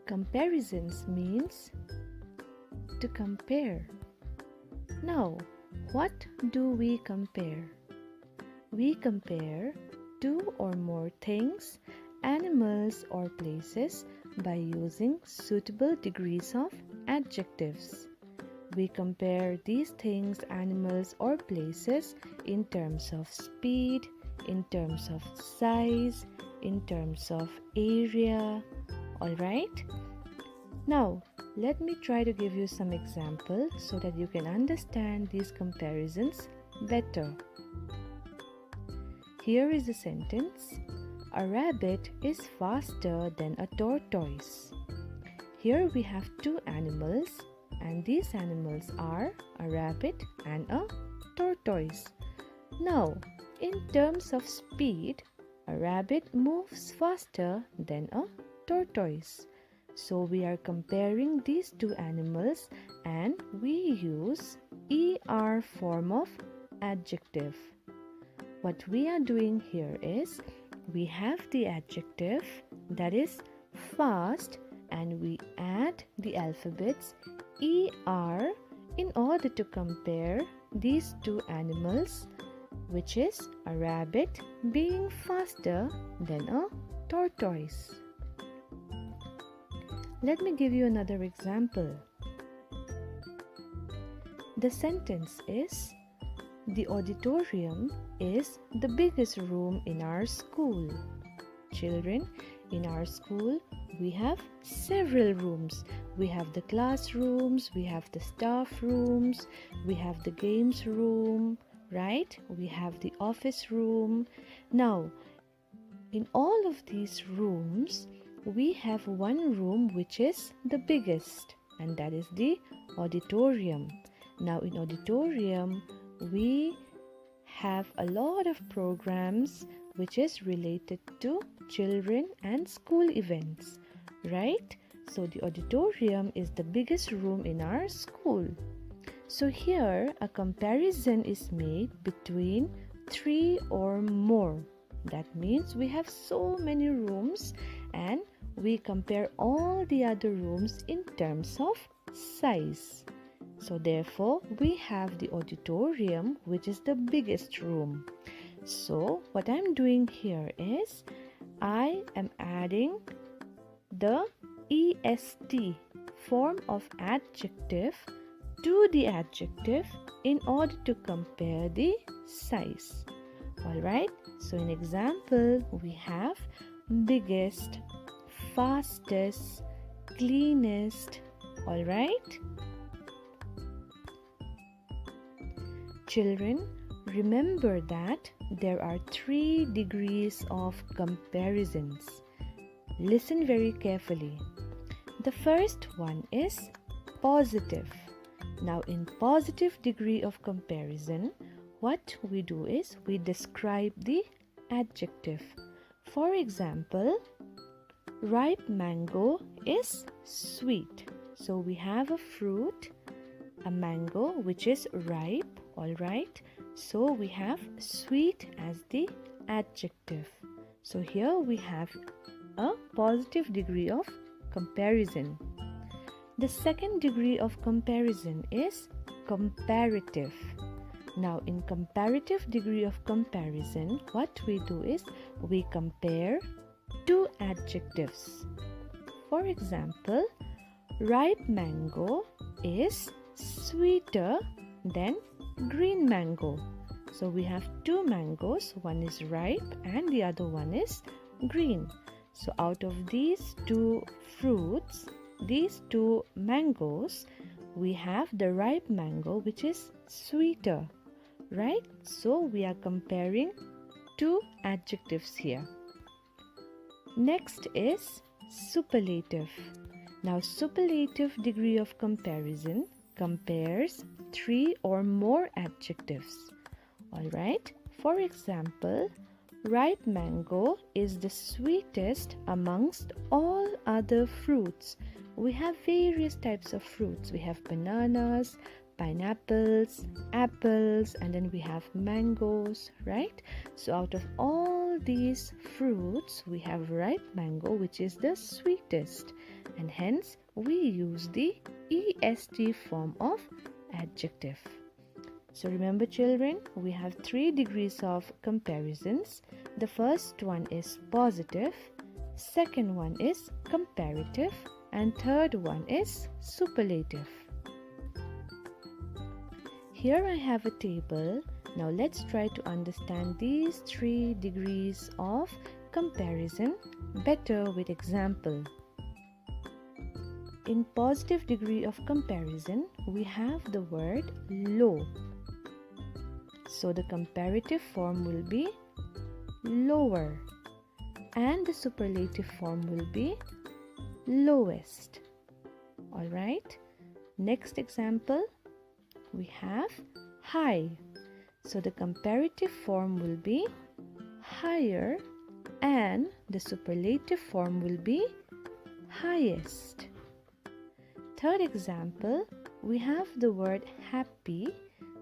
Comparisons means to compare. Now, what do we compare? We compare two or more things, animals or places by using suitable degrees of adjectives. We compare these things, animals or places in terms of speed, in terms of size, in terms of area. Alright? Now, let me try to give you some examples so that you can understand these comparisons better. Here is a sentence. A rabbit is faster than a tortoise. Here we have two animals, and these animals are a rabbit and a tortoise. Now, in terms of speed, a rabbit moves faster than a tortoise. So we are comparing these two animals and we use ER form of adjective. What we are doing here is we have the adjective that is fast and we add the alphabets ER in order to compare these two animals, which is a rabbit being faster than a tortoise. Let me give you another example. The sentence is, the auditorium is the biggest room in our school. Children, in our school, we have several rooms. We have the classrooms, we have the staff rooms, we have the games room, right? We have the office room. Now, in all of these rooms, we have one room which is the biggest, and that is the auditorium. Now, in auditorium, we have a lot of programs which is related to children and school events, right? So the auditorium is the biggest room in our school. So here a comparison is made between three or more. That means we have so many rooms and we compare all the other rooms in terms of size. So therefore, we have the auditorium, which is the biggest room. So what I'm doing here is I am adding the EST form of adjective to the adjective in order to compare the size. Alright, so in example, we have biggest, fastest, cleanest. Alright? Children, remember that there are 3 degrees of comparisons. Listen very carefully. The first one is positive. Now, in positive degree of comparison, what we do is we describe the adjective. For example, ripe mango is sweet. So we have a fruit, a mango which is ripe. Alright, so we have sweet as the adjective. So here we have a positive degree of comparison. The second degree of comparison is comparative. Now in comparative degree of comparison, what we do is we compare two adjectives. For example, ripe mango is sweeter than green mango. So we have two mangoes, one is ripe and the other one is green. So out of these two fruits, these two mangoes, we have the ripe mango which is sweeter, right? So we are comparing two adjectives here. Next is superlative. Now superlative degree of comparison compares 3 or more adjectives. Alright, for example, ripe mango is the sweetest amongst all other fruits. We have various types of fruits. We have bananas, pineapples, apples, and then we have mangoes, right? So out of all these fruits, we have ripe mango which is the sweetest. and hence we use the est form of adjective. So remember children, we have 3 degrees of comparisons. The first one is positive, second one is comparative, and third one is superlative. Here I have a table. Now let's try to understand these 3 degrees of comparison better with example. In positive degree of comparison, we have the word low. So the comparative form will be lower and the superlative form will be lowest. Alright, next example, we have high. So the comparative form will be higher and the superlative form will be highest. Third example, we have the word happy.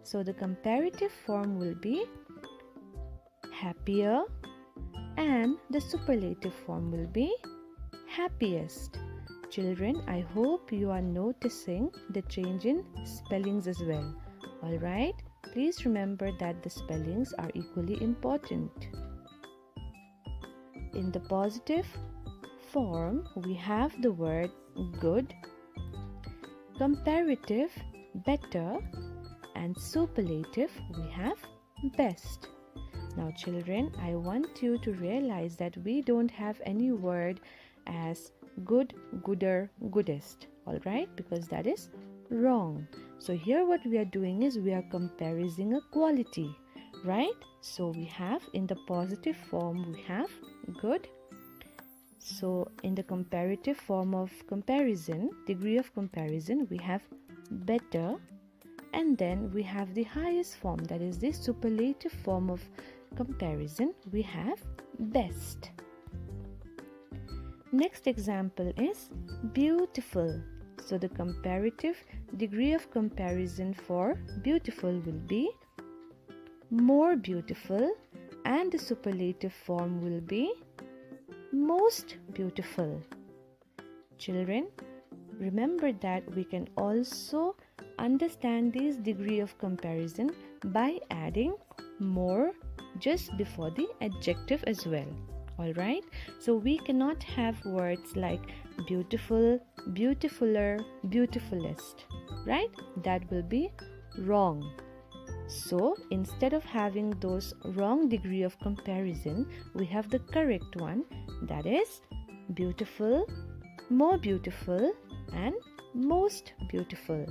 So the comparative form will be happier and the superlative form will be happiest. Children, I hope you are noticing the change in spellings as well. Alright, please remember that the spellings are equally important. In the positive form, we have the word good, comparative, better, and superlative, we have best. Now children, I want you to realize that we don't have any word as good, gooder, goodest, alright, because that is wrong. So here what we are doing is we are comparing a quality, right? So we have in the positive form we have good. So in the comparative form of comparison, degree of comparison, we have better, and then we have the highest form, that is the superlative form of comparison, we have best. Next example is beautiful. So the comparative degree of comparison for beautiful will be more beautiful and the superlative form will be most beautiful. Children, remember that we can also understand this degree of comparison by adding more just before the adjective as well. Alright, so we cannot have words like beautiful, beautifuler, beautifulest, right? That will be wrong. So instead of having those wrong degree of comparison, we have the correct one, that is beautiful, more beautiful, and most beautiful.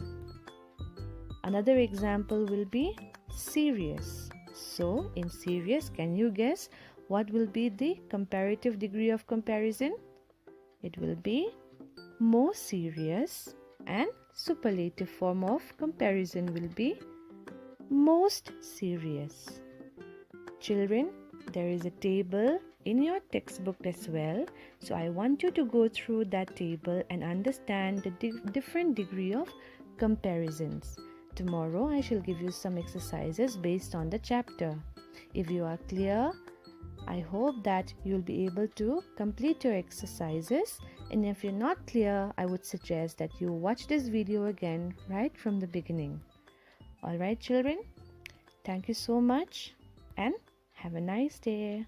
Another example will be serious. So in serious, can you guess what will be the comparative degree of comparison? It will be more serious and superlative form of comparison will be most serious. Children, there is a table in your textbook as well. So I want you to go through that table and understand the different degree of comparisons. Tomorrow I shall give you some exercises based on the chapter. If you are clear, I hope that you'll be able to complete your exercises, and if you're not clear, I would suggest that you watch this video again right from the beginning. Alright children, thank you so much and have a nice day.